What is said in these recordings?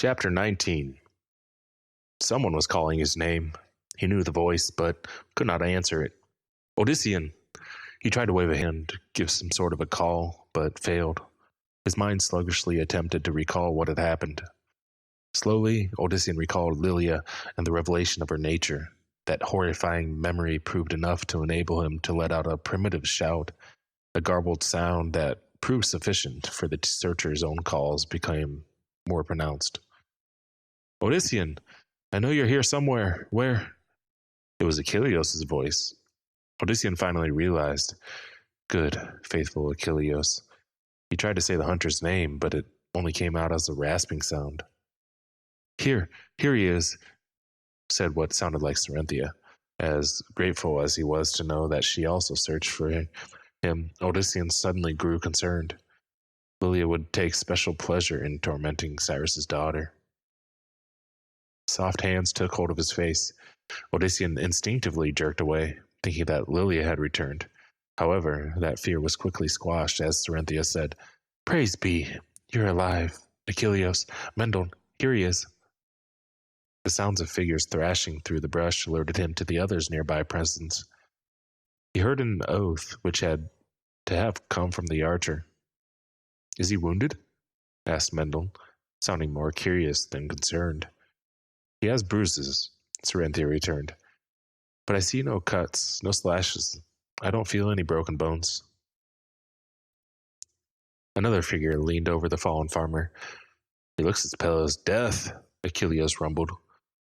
Chapter 19. Someone was calling his name. He knew the voice, but could not answer it. Odyssean! He tried to wave a hand to give some sort of a call, but failed. His mind sluggishly attempted to recall what had happened. Slowly, Odyssean recalled Lilia and the revelation of her nature. That horrifying memory proved enough to enable him to let out a primitive shout, a garbled sound that proved sufficient for the searcher's own calls became more pronounced. Odyssean, I know you're here somewhere. Where? It was Achilleos' voice. Odyssean finally realized. Good, faithful Achilleos. He tried to say the hunter's name, but it only came out as a rasping sound. Here he is, said what sounded like Cerynthia. As grateful as he was to know that she also searched for him, Odyssean suddenly grew concerned. Lilia would take special pleasure in tormenting Cyrus's daughter. Soft hands took hold of his face. Odyssean instinctively jerked away, thinking that Lilia had returned. However, that fear was quickly squashed as Cerynthia said, Praise be, you're alive. Achilleos, Mendel, here he is. The sounds of figures thrashing through the brush alerted him to the others' nearby presence. He heard an oath which had to have come from the archer. Is he wounded? Asked Mendel, sounding more curious than concerned. He has bruises, Cerynthia returned. But I see no cuts, no slashes. I don't feel any broken bones. Another figure leaned over the fallen farmer. He looks as pale as death, Achilleos rumbled.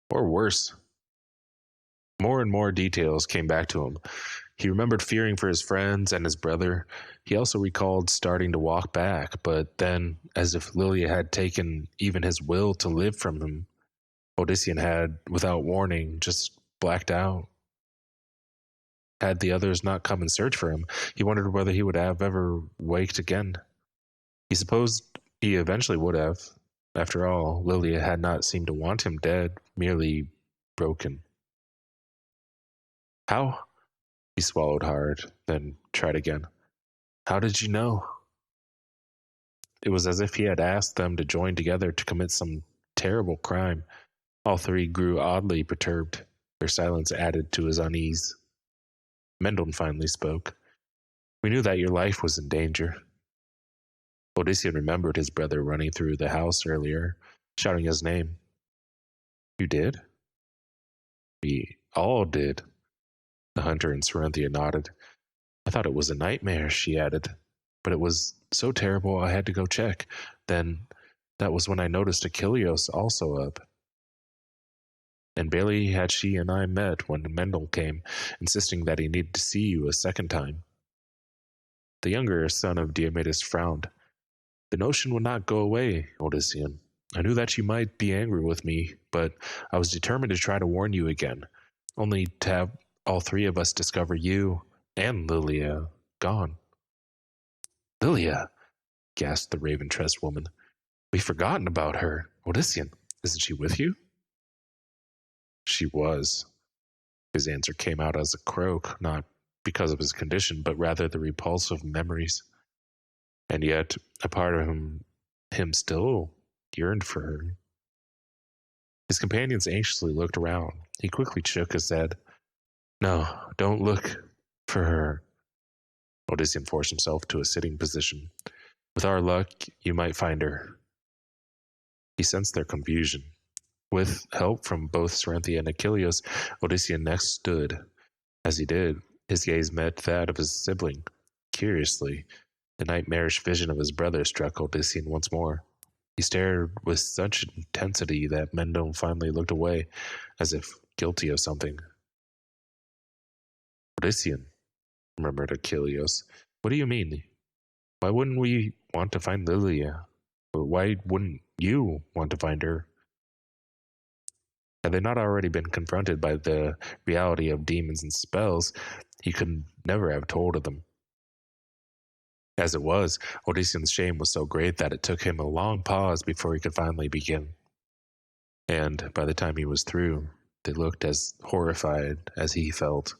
Or worse. More and more details came back to him. He remembered fearing for his friends and his brother. He also recalled starting to walk back, but then, as if Lilia had taken even his will to live from him, Odyssean had, without warning, just blacked out. Had the others not come and search for him, he wondered whether he would have ever waked again. He supposed he eventually would have. After all, Lilia had not seemed to want him dead, merely broken. How? He swallowed hard, then tried again. How did you know? It was as if he had asked them to join together to commit some terrible crime. All three grew oddly perturbed. Their silence added to his unease. Mendel finally spoke. We knew that your life was in danger. Odyssean remembered his brother running through the house earlier, shouting his name. You did? We all did. The hunter and Cerynthia nodded. I thought it was a nightmare, she added. But it was so terrible I had to go check. Then, that was when I noticed Achilleos also up. And barely had she and I met when Mendel came, insisting that he needed to see you a second time. The younger son of Diomedes frowned. The notion would not go away, Odyssean. I knew that you might be angry with me, but I was determined to try to warn you again, only to have all three of us discover you and Lilia gone. Lilia, gasped the raven-tressed woman. We've forgotten about her. Odyssean, isn't she with you? She was. His answer came out as a croak, not because of his condition, but rather the repulsive memories. And yet, a part of him still yearned for her. His companions anxiously looked around. He quickly shook his head. No, don't look for her. Odyssean forced himself to a sitting position. With our luck, you might find her. He sensed their confusion. With help from both Cerynthia and Achilleos, Odyssean next stood. As he did, his gaze met that of his sibling. Curiously, the nightmarish vision of his brother struck Odyssean once more. He stared with such intensity that Mendel finally looked away, as if guilty of something. Odyssean, murmured Achilleos, what do you mean? Why wouldn't we want to find Lilia? Why wouldn't you want to find her? Had they not already been confronted by the reality of demons and spells, he could never have told of them. As it was, Odyssean's shame was so great that it took him a long pause before he could finally begin. And by the time he was through, they looked as horrified as he felt.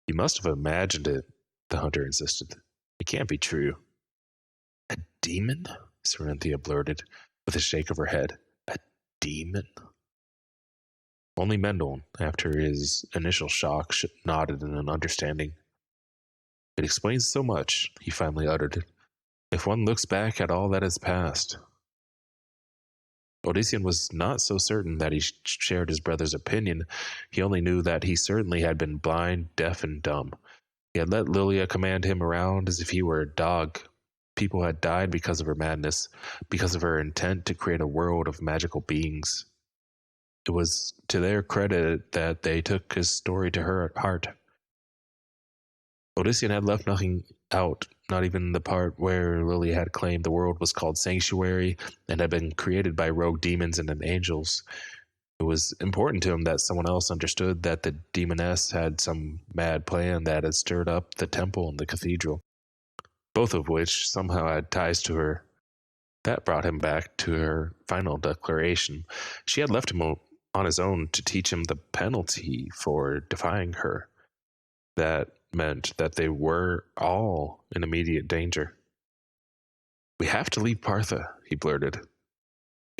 You must have imagined it, the hunter insisted. It can't be true. A demon? Cerynthia blurted, with a shake of her head. A demon? Only Mendel, after his initial shock, nodded in an understanding. It explains so much, he finally uttered. If one looks back at all that has passed. Odyssean was not so certain that he shared his brother's opinion. He only knew that he certainly had been blind, deaf, and dumb. He had let Lilia command him around as if he were a dog. People had died because of her madness, because of her intent to create a world of magical beings. It was to their credit that they took his story to her heart. Odyssean had left nothing out, not even the part where Lily had claimed the world was called Sanctuary and had been created by rogue demons and angels. It was important to him that someone else understood that the demoness had some mad plan that had stirred up the temple and the cathedral, both of which somehow had ties to her. That brought him back to her final declaration. She had left him on his own to teach him the penalty for defying her. That meant that they were all in immediate danger. "We have to leave Partha," he blurted.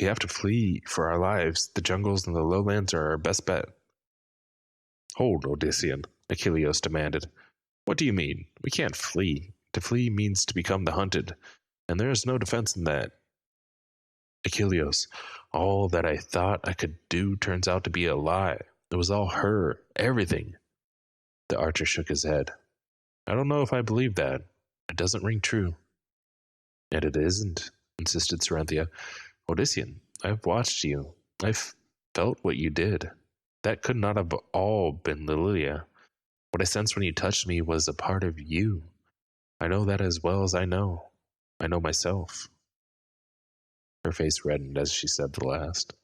"We have to flee for our lives. The jungles and the lowlands are our best bet." "Hold, Odyssean," Achilleus demanded. "What do you mean? We can't flee. To flee means to become the hunted, and there is no defense in that." "Achilleus, all that I thought I could do turns out to be a lie. It was all her, everything." The archer shook his head. "I don't know if I believe that. It doesn't ring true." "And it isn't," insisted Cerynthia. "Odyssean, I've watched you. I've felt what you did. That could not have all been Lilia. What I sensed when you touched me was a part of you. I know that as well as I know. I know myself." Her face reddened as she said the last.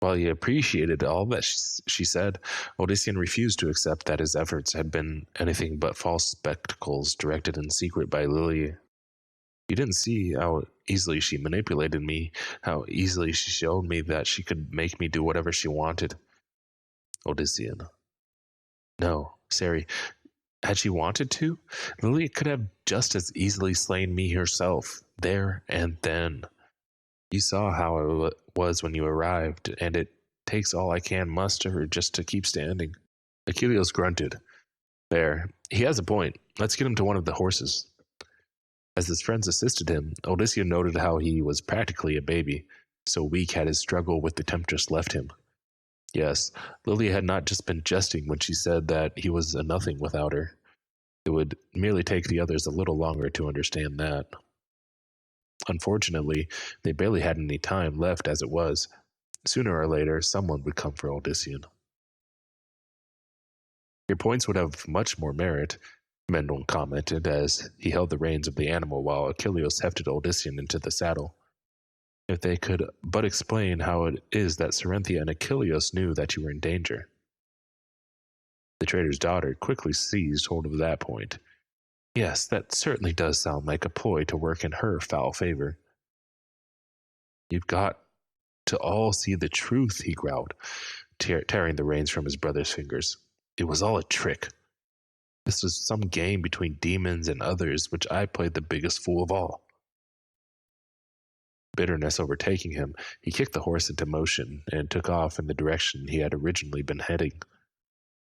While he appreciated all that she said, Odyssean refused to accept that his efforts had been anything but false spectacles directed in secret by Lily. "You didn't see how easily she manipulated me, how easily she showed me that she could make me do whatever she wanted." "Odyssean." "No, Sari. Had she wanted to, Lily could have just as easily slain me herself, there and then. You saw how it was when you arrived, and it takes all I can muster just to keep standing." Achilleus grunted. "There, he has a point. Let's get him to one of the horses." As his friends assisted him, Odyssean noted how he was practically a baby, so weak had his struggle with the temptress left him. Yes, Lily had not just been jesting when she said that he was a nothing without her. It would merely take the others a little longer to understand that. Unfortunately, they barely had any time left as it was. Sooner or later, someone would come for Odyssean. "Your points would have much more merit," Mendel commented as he held the reins of the animal while Achilleus hefted Odyssean into the saddle. "If they could but explain how it is that Cerynthia and Achilleus knew that you were in danger." The trader's daughter quickly seized hold of that point. "Yes, that certainly does sound like a ploy to work in her foul favor." "You've got to all see the truth," he growled, tearing the reins from his brother's fingers. "It was all a trick. This was some game between demons and others, which I played the biggest fool of all." Bitterness overtaking him, he kicked the horse into motion and took off in the direction he had originally been heading.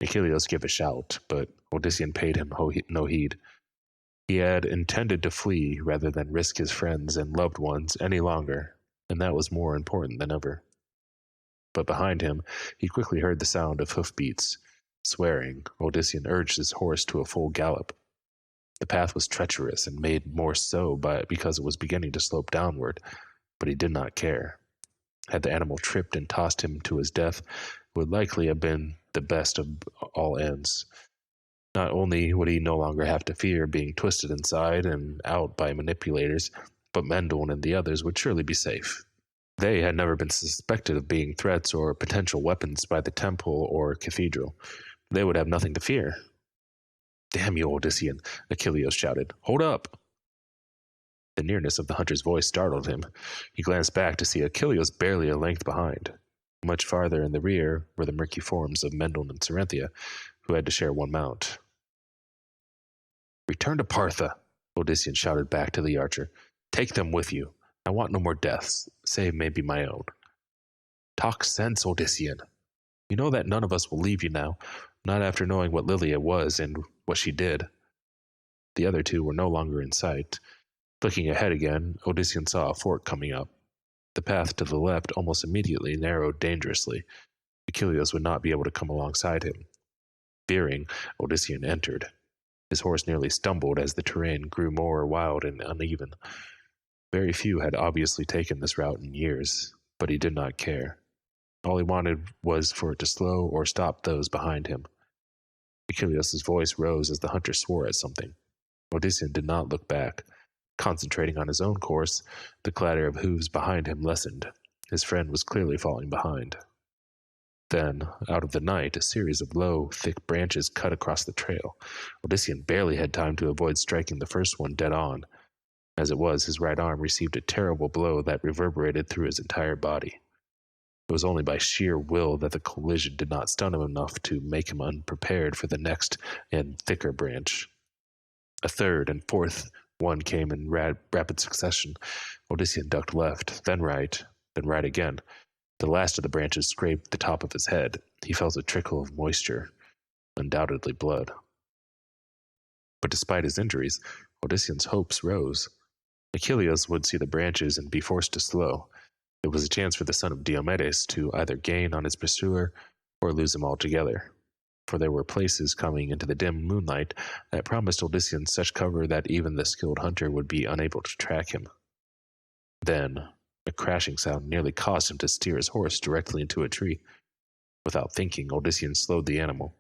Achilleus gave a shout, but Odyssean paid him no heed. He had intended to flee rather than risk his friends and loved ones any longer, and that was more important than ever. But behind him, he quickly heard the sound of hoofbeats. Swearing, Odyssean urged his horse to a full gallop. The path was treacherous and made more so because it was beginning to slope downward, but he did not care. Had the animal tripped and tossed him to his death, it would likely have been the best of all ends. Not only would he no longer have to fear being twisted inside and out by manipulators, but Mendel and the others would surely be safe. They had never been suspected of being threats or potential weapons by the temple or cathedral. They would have nothing to fear. "Damn you, Odyssean," Achilleus shouted. "Hold up!" The nearness of the hunter's voice startled him. He glanced back to see Achilleus barely a length behind. Much farther in the rear were the murky forms of Mendel and Cerynthia, who had to share one mount. "Return to Partha," Odyssean shouted back to the archer. "Take them with you. I want no more deaths, save maybe my own. Talk sense, Odyssean. You know that none of us will leave you now, not after knowing what Lilia was and what she did. The other two were no longer in sight. Looking ahead again, Odyssean saw a fork coming up. The path to the left almost immediately narrowed dangerously. Achilles would not be able to come alongside him. Veering, Odyssean entered. His horse nearly stumbled as the terrain grew more wild and uneven. Very few had obviously taken this route in years, but he did not care. All he wanted was for it to slow or stop those behind him. Achilles' voice rose as the hunter swore at something. Odyssean did not look back. Concentrating on his own course, the clatter of hooves behind him lessened. His friend was clearly falling behind. Then, out of the night, a series of low, thick branches cut across the trail. Odyssean barely had time to avoid striking the first one dead on. As it was, his right arm received a terrible blow that reverberated through his entire body. It was only by sheer will that the collision did not stun him enough to make him unprepared for the next and thicker branch. A third and fourth one came in rapid succession. Odyssean ducked left, then right again. The last of the branches scraped the top of his head. He felt a trickle of moisture, undoubtedly blood. But despite his injuries, Odyssean's hopes rose. Achilles would see the branches and be forced to slow. It was a chance for the son of Diomedes to either gain on his pursuer or lose him altogether. For there were places coming into the dim moonlight that promised Odyssean such cover that even the skilled hunter would be unable to track him. Then, a crashing sound nearly caused him to steer his horse directly into a tree. Without thinking, Odyssean slowed the animal.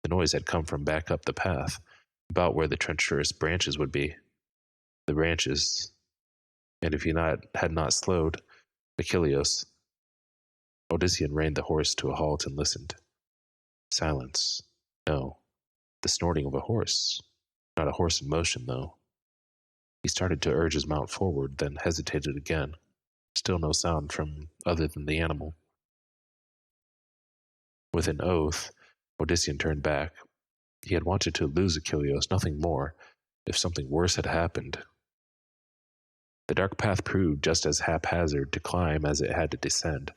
The noise had come from back up the path, about where the treacherous branches would be. The branches, and if he had not slowed, Achilles. Odyssean reined the horse to a halt and listened. Silence. No, the snorting of a horse. Not a horse in motion, though. He started to urge his mount forward, then hesitated again. Still no sound from other than the animal. With an oath, Odyssean turned back. He had wanted to lose Achilles, nothing more, if something worse had happened. The dark path proved just as haphazard to climb as it had to descend.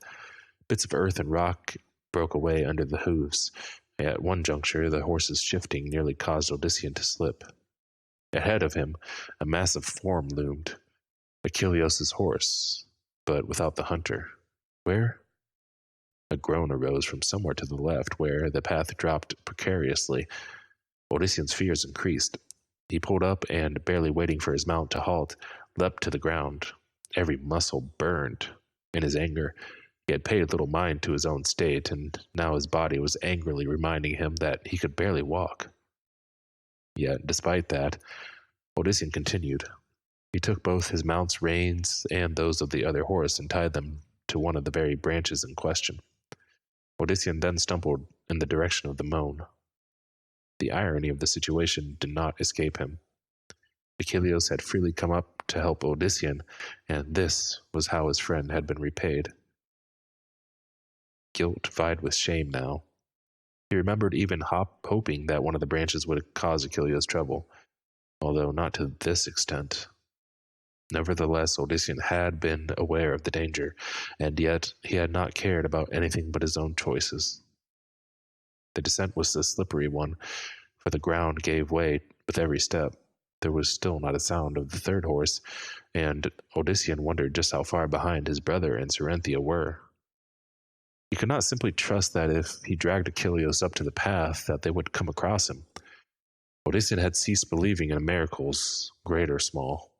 Bits of earth and rock broke away under the hooves. At one juncture, the horse's shifting nearly caused Odyssean to slip. Ahead of him, a massive form loomed. Achilles' horse, but without the hunter. Where? A groan arose from somewhere to the left, where the path dropped precariously. Odyssean's fears increased. He pulled up and, barely waiting for his mount to halt, leapt to the ground. Every muscle burned. In his anger, he had paid little mind to his own state, and now his body was angrily reminding him that he could barely walk. Yet, despite that, Odyssean continued. He took both his mount's reins and those of the other horse and tied them to one of the very branches in question. Odyssean then stumbled in the direction of the moan. The irony of the situation did not escape him. Achilles had freely come up to help Odyssean, and this was how his friend had been repaid. Guilt vied with shame now. He remembered even hoping that one of the branches would cause Achilles trouble, although not to this extent. Nevertheless, Odyssean had been aware of the danger, and yet he had not cared about anything but his own choices. The descent was a slippery one, for the ground gave way with every step. There was still not a sound of the third horse, and Odyssean wondered just how far behind his brother and Cerynthia were. He could not simply trust that if he dragged Achilles up to the path that they would come across him. Odyssean had ceased believing in miracles, great or small.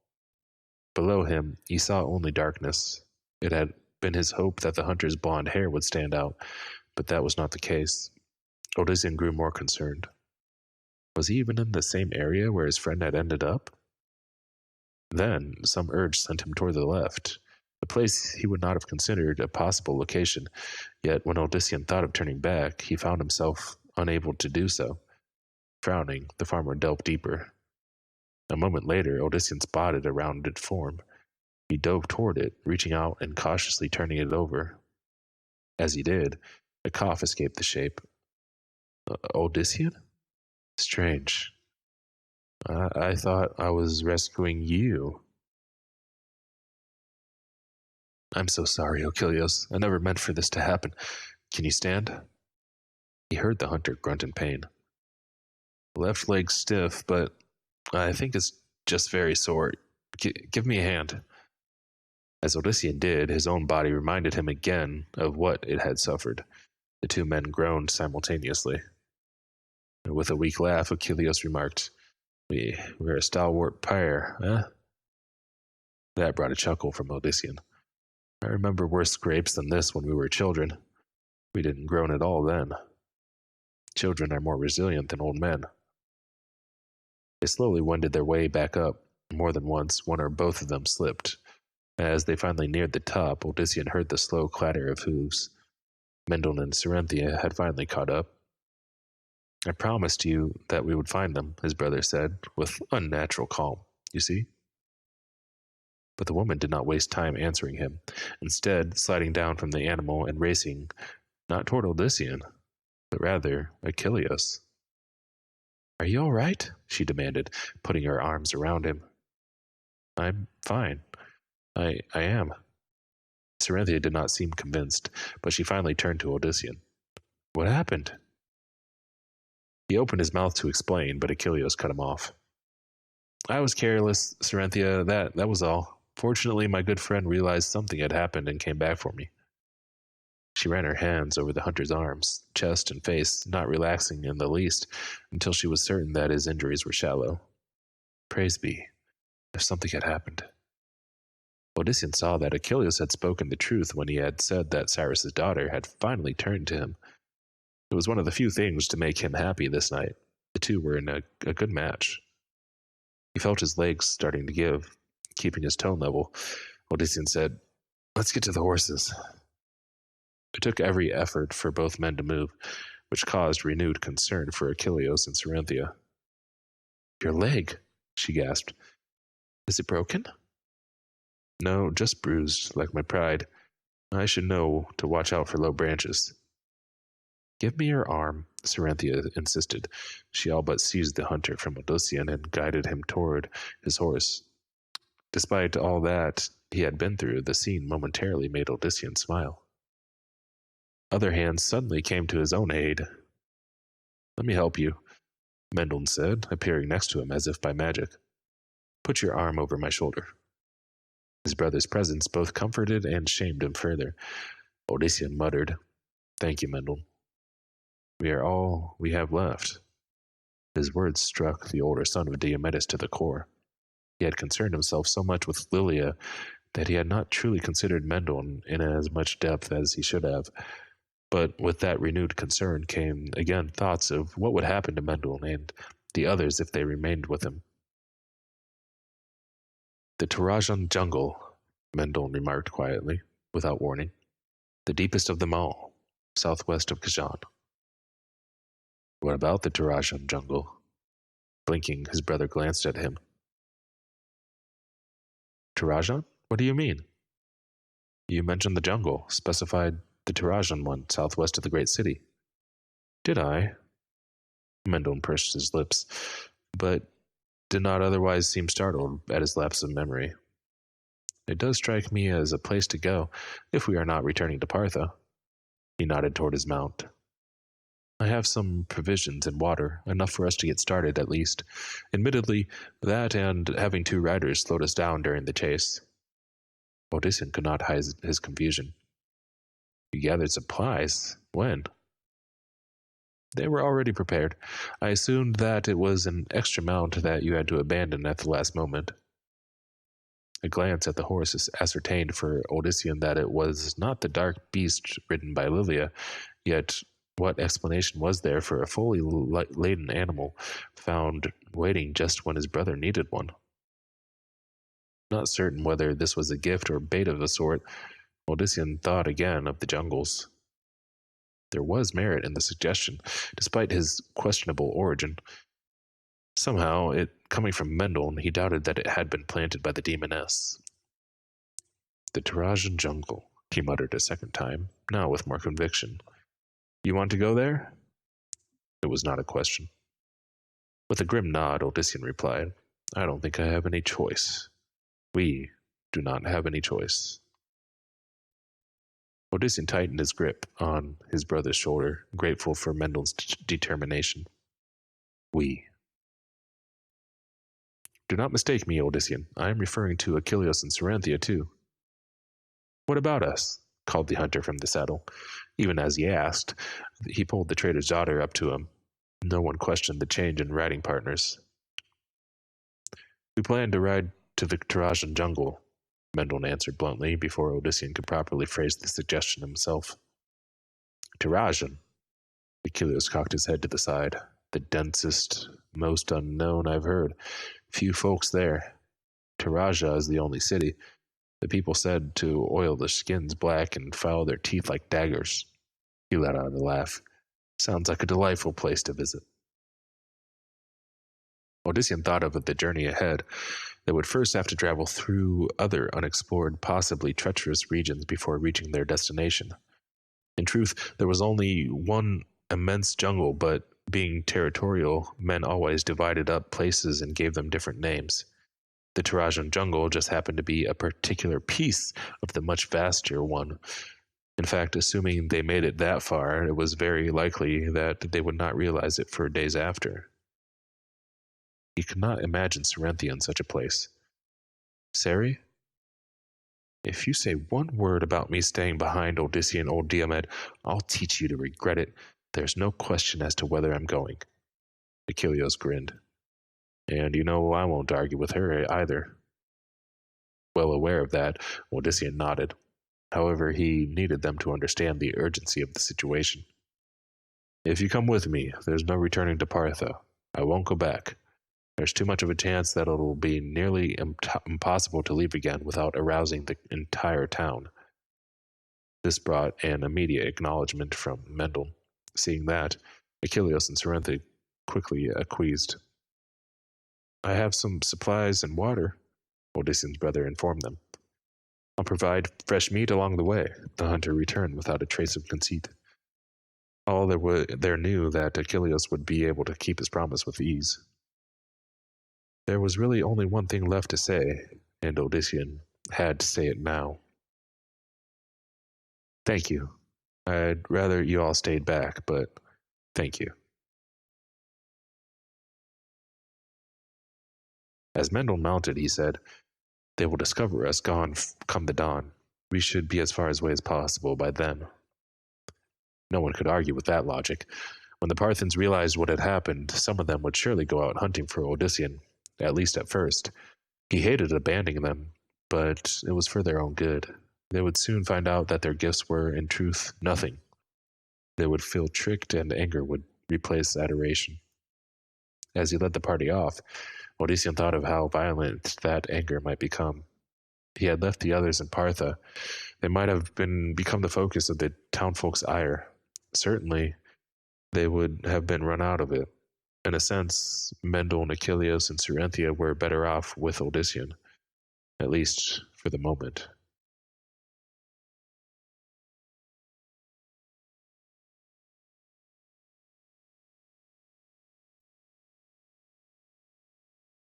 Below him, he saw only darkness. It had been his hope that the hunter's blond hair would stand out, but that was not the case. Odyssean grew more concerned. Was he even in the same area where his friend had ended up? Then, some urge sent him toward the left, a place he would not have considered a possible location, yet when Odyssean thought of turning back, he found himself unable to do so. Frowning, the farmer delved deeper. A moment later, Odyssean spotted a rounded form. He dove toward it, reaching out and cautiously turning it over. As he did, a cough escaped the shape. Odyssean? Strange. I thought I was rescuing you. I'm so sorry, Achilles. I never meant for this to happen. Can you stand? He heard the hunter grunt in pain. Left leg stiff, but I think it's just very sore. Give me a hand. As Odysseus did, his own body reminded him again of what it had suffered. The two men groaned simultaneously. With a weak laugh, Achilles remarked, We're a stalwart pair, eh? That brought a chuckle from Odysseus. I remember worse scrapes than this when we were children. We didn't groan at all then. Children are more resilient than old men. They slowly wended their way back up. More than once, one or both of them slipped. As they finally neared the top, Odysseus heard the slow clatter of hooves. Mendel and Cerynthia had finally caught up. I promised you that we would find them, his brother said, with unnatural calm. You see? But the woman did not waste time answering him, instead sliding down from the animal and racing, not toward Odysseus, but rather Achilles. Are you all right? She demanded, putting her arms around him. I'm fine. I am. Cerynthia did not seem convinced, but she finally turned to Odysseus. What happened? He opened his mouth to explain, but Achilles cut him off. I was careless, Cerynthia, that was all. Fortunately, my good friend realized something had happened and came back for me. She ran her hands over the hunter's arms, chest, and face, not relaxing in the least, until she was certain that his injuries were shallow. Praise be, if something had happened. Odysseus saw that Achilles had spoken the truth when he had said that Cyrus's daughter had finally turned to him. It was one of the few things to make him happy this night. The two were in a good match. He felt his legs starting to give, keeping his tone level. Odysseus said, Let's get to the horses. It took every effort for both men to move, which caused renewed concern for Achilles and Cerynthia. Your leg, she gasped. Is it broken? No, just bruised, like my pride. I should know to watch out for low branches. Give me your arm, Cerynthia insisted. She all but seized the hunter from Odysseus and guided him toward his horse. Despite all that he had been through, the scene momentarily made Odysseus smile. Other hands suddenly came to his own aid. Let me help you, Mendel said, appearing next to him as if by magic. Put your arm over my shoulder. His brother's presence both comforted and shamed him further. Odysseus muttered, Thank you, Mendel. We are all we have left. His words struck the older son of Diomedes to the core. He had concerned himself so much with Lilia that he had not truly considered Mendel in as much depth as he should have. But with that renewed concern came again thoughts of what would happen to Mendel and the others if they remained with him. The Tarajan jungle, Mendel remarked quietly, without warning. The deepest of them all, southwest of Kazan. What about the Tarajan jungle? Blinking, his brother glanced at him. Tarajan? What do you mean? You mentioned the jungle, specified the Tarajan one, southwest of the great city. Did I? Mendel pursed his lips, but did not otherwise seem startled at his lapse of memory. It does strike me as a place to go, if we are not returning to Partha. He nodded toward his mount. I have some provisions and water, enough for us to get started at least. Admittedly, that and having two riders slowed us down during the chase. Odysseus could not hide his confusion. You gathered supplies? When? They were already prepared. I assumed that it was an extra mount that you had to abandon at the last moment. A glance at the horse ascertained for Odysseus that it was not the dark beast ridden by Lilia, yet what explanation was there for a fully laden animal found waiting just when his brother needed one? Not certain whether this was a gift or bait of a sort, Odysseus thought again of the jungles. There was merit in the suggestion, despite his questionable origin. Somehow, it coming from Mendel, he doubted that it had been planted by the demoness. The Tarajan jungle, he muttered a second time, now with more conviction. You want to go there? It was not a question. With a grim nod, Odysseus replied, I don't think I have any choice. We do not have any choice. Odyssean tightened his grip on his brother's shoulder, grateful for Mendel's determination. We. Do not mistake me, Odyssean. I am referring to Achilles and Saranthia, too. What about us? Called the hunter from the saddle. Even as he asked, he pulled the trader's daughter up to him. No one questioned the change in riding partners. We plan to ride to the Tarajan jungle, Mendel answered bluntly before Odyssean could properly phrase the suggestion himself. Tarajan? Achilles cocked his head to the side. The densest, most unknown I've heard. Few folks there. Taraja is the only city. The people said to oil their skins black and file their teeth like daggers. He let out a laugh. Sounds like a delightful place to visit. Odyssean thought of the journey ahead. They would first have to travel through other unexplored, possibly treacherous regions before reaching their destination. In truth, there was only one immense jungle, but being territorial, men always divided up places and gave them different names. The Tarajan jungle just happened to be a particular piece of the much vaster one. In fact, assuming they made it that far, it was very likely that they would not realize it for days after. He could not imagine Saranthia in such a place. Sari? If you say one word about me staying behind Odyssean old Diomed, I'll teach you to regret it. There's no question as to whether I'm going. Achilles grinned. And you know I won't argue with her either. Well aware of that, Odyssean nodded. However, he needed them to understand the urgency of the situation. If you come with me, there's no returning to Partha. I won't go back. There's too much of a chance that it'll be nearly impossible to leave again without arousing the entire town. This brought an immediate acknowledgement from Mendel. Seeing that, Achilles and Saranthia quickly acquiesced. I have some supplies and water, Odyssean's brother informed them. I'll provide fresh meat along the way, the hunter returned without a trace of conceit. All there knew that Achilles would be able to keep his promise with ease. There was really only one thing left to say, and Odyssean had to say it now. Thank you. I'd rather you all stayed back, but thank you. As Mendel mounted, he said, They will discover us come the dawn. We should be as far away as possible by then. No one could argue with that logic. When the Parthans realized what had happened, some of them would surely go out hunting for Odyssean, at least at first. He hated abandoning them, but it was for their own good. They would soon find out that their gifts were, in truth, nothing. They would feel tricked, and anger would replace adoration. As he led the party off, Odyssean thought of how violent that anger might become. He had left the others in Partha. They might have become the focus of the townfolk's ire. Certainly, they would have been run out of it. In a sense, Mendel and Achilles and Saranthia were better off with Odyssean, at least for the moment.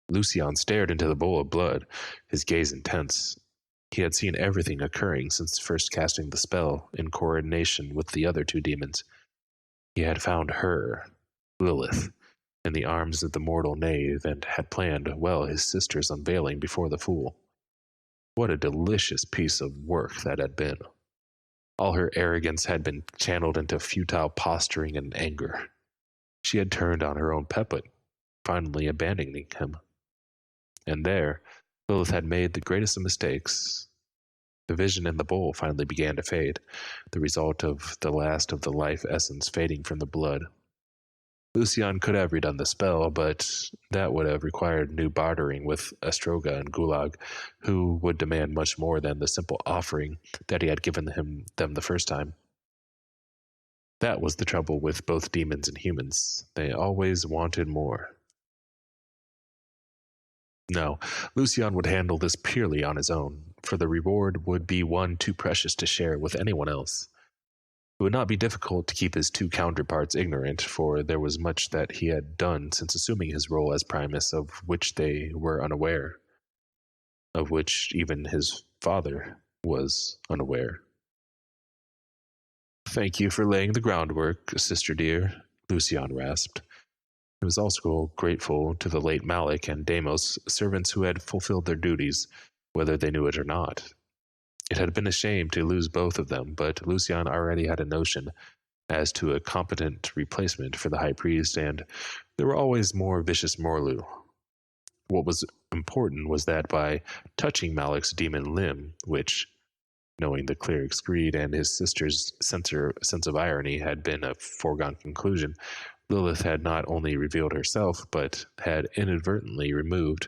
Lucian stared into the bowl of blood, his gaze intense. He had seen everything occurring since first casting the spell in coordination with the other two demons. He had found her, Lilith, in the arms of the mortal knave and had planned well his sister's unveiling before the fool. What a delicious piece of work that had been. All her arrogance had been channeled into futile posturing and anger. She had turned on her own puppet, finally abandoning him. And there, Lilith had made the greatest of mistakes. The vision in the bowl finally began to fade, the result of the last of the life essence fading from the blood. Lucian could have redone the spell, but that would have required new bartering with Astroga and Gulag, who would demand much more than the simple offering that he had given them the first time. That was the trouble with both demons and humans. They always wanted more. No, Lucian would handle this purely on his own, for the reward would be one too precious to share with anyone else. It would not be difficult to keep his two counterparts ignorant, for there was much that he had done since assuming his role as Primus of which they were unaware, of which even his father was unaware. Thank you for laying the groundwork, sister dear, Lucian rasped. He was also grateful to the late Malik and Deimos, servants who had fulfilled their duties, whether they knew it or not. It had been a shame to lose both of them, but Lucian already had a notion as to a competent replacement for the high priest, and there were always more vicious Morlu. What was important was that by touching Malik's demon limb, which, knowing the cleric's greed and his sister's sense of irony, had been a foregone conclusion, Lilith had not only revealed herself, but had inadvertently removed,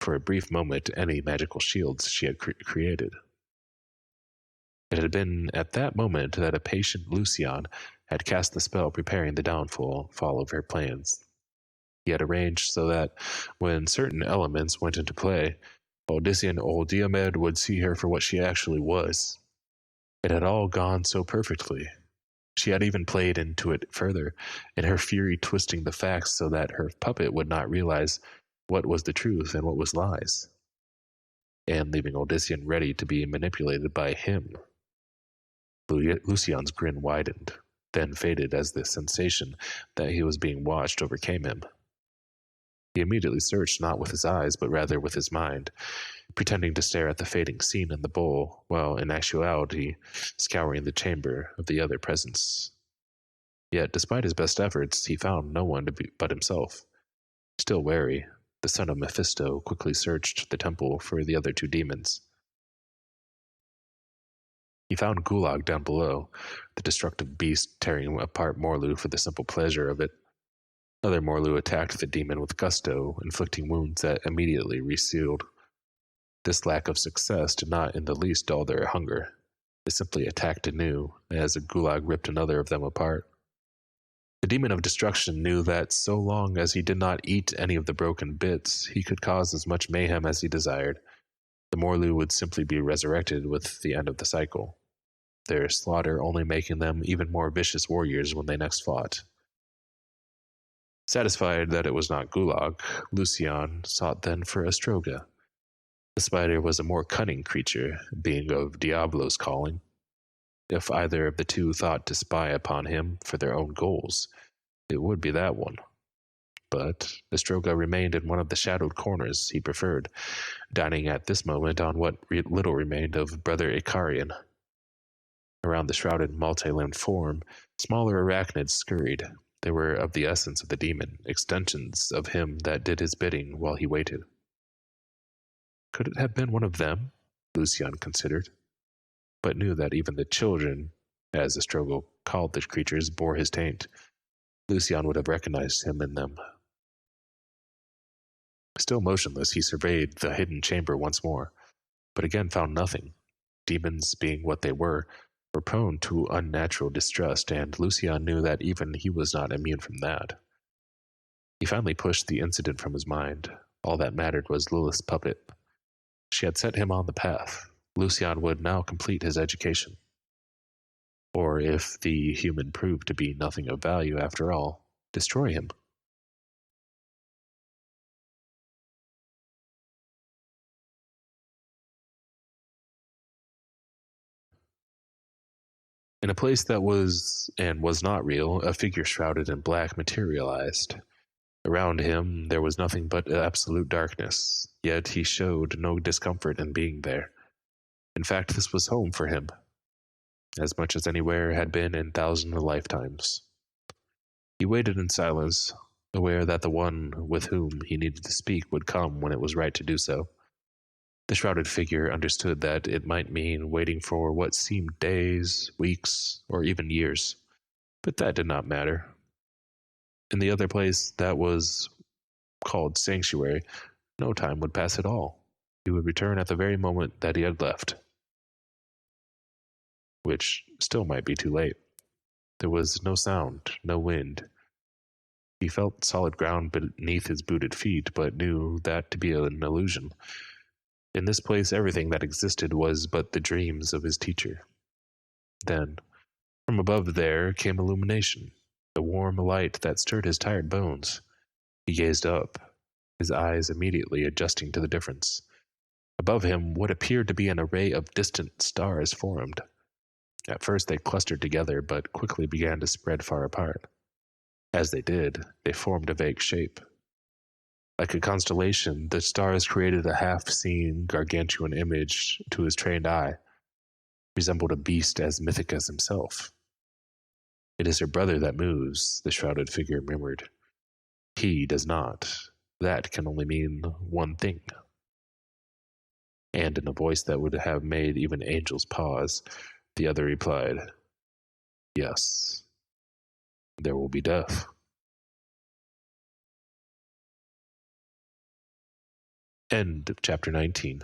for a brief moment, any magical shields she had created. It had been at that moment that a patient Lucian had cast the spell preparing the downfall of her plans. He had arranged so that, when certain elements went into play, Odyssean old Diomed would see her for what she actually was. It had all gone so perfectly. She had even played into it further, in her fury twisting the facts so that her puppet would not realize what was the truth and what was lies, and leaving Odyssean ready to be manipulated by him. Lucian's grin widened, then faded as the sensation that he was being watched overcame him. He immediately searched not with his eyes, but rather with his mind, pretending to stare at the fading scene in the bowl, while in actuality scouring the chamber of the other presence. Yet, despite his best efforts, he found no one but himself. Still wary, the son of Mephisto quickly searched the temple for the other two demons. He found Gulag down below, the destructive beast tearing apart Morlu for the simple pleasure of it. Other Morlu attacked the demon with gusto, inflicting wounds that immediately resealed. This lack of success did not in the least dull their hunger. They simply attacked anew, as a Gulag ripped another of them apart. The demon of destruction knew that so long as he did not eat any of the broken bits, he could cause as much mayhem as he desired. The Morlu would simply be resurrected with the end of the cycle, their slaughter only making them even more vicious warriors when they next fought. Satisfied that it was not Gulag, Lucian sought then for Astroga. The spider was a more cunning creature, being of Diablo's calling. If either of the two thought to spy upon him for their own goals, it would be that one. But Astroga remained in one of the shadowed corners he preferred, dining at this moment on what little remained of Brother Icarian. Around the shrouded, multi-limbed form, smaller arachnids scurried. They were of the essence of the demon, extensions of him that did his bidding while he waited. Could it have been one of them? Lucian considered, but knew that even the children, as Astroga called the creatures, bore his taint. Lucian would have recognized him in them. Still motionless, he surveyed the hidden chamber once more, but again found nothing. Demons, being what they were prone to unnatural distrust, and Lucian knew that even he was not immune from that. He finally pushed the incident from his mind. All that mattered was Lilith's puppet. She had set him on the path. Lucian would now complete his education. Or, if the human proved to be nothing of value after all, destroy him. In a place that was and was not real, a figure shrouded in black materialized. Around him there was nothing but absolute darkness, yet he showed no discomfort in being there. In fact, this was home for him, as much as anywhere had been in thousands of lifetimes. He waited in silence, aware that the one with whom he needed to speak would come when it was right to do so. The shrouded figure understood that it might mean waiting for what seemed days, weeks, or even years, but that did not matter. In the other place that was called Sanctuary, no time would pass at all. He would return at the very moment that he had left, which still might be too late. There was no sound, no wind. He felt solid ground beneath his booted feet, but knew that to be an illusion. In this place, everything that existed was but the dreams of his teacher. Then, from above there came illumination, a warm light that stirred his tired bones. He gazed up, his eyes immediately adjusting to the difference. Above him, what appeared to be an array of distant stars formed. At first they clustered together, but quickly began to spread far apart. As they did, they formed a vague shape. Like a constellation, the stars created a half-seen, gargantuan image to his trained eye, resembled a beast as mythic as himself. "It is her brother that moves," the shrouded figure murmured. "He does not. That can only mean one thing." And in a voice that would have made even angels pause, the other replied, "Yes, there will be death." End of chapter 19.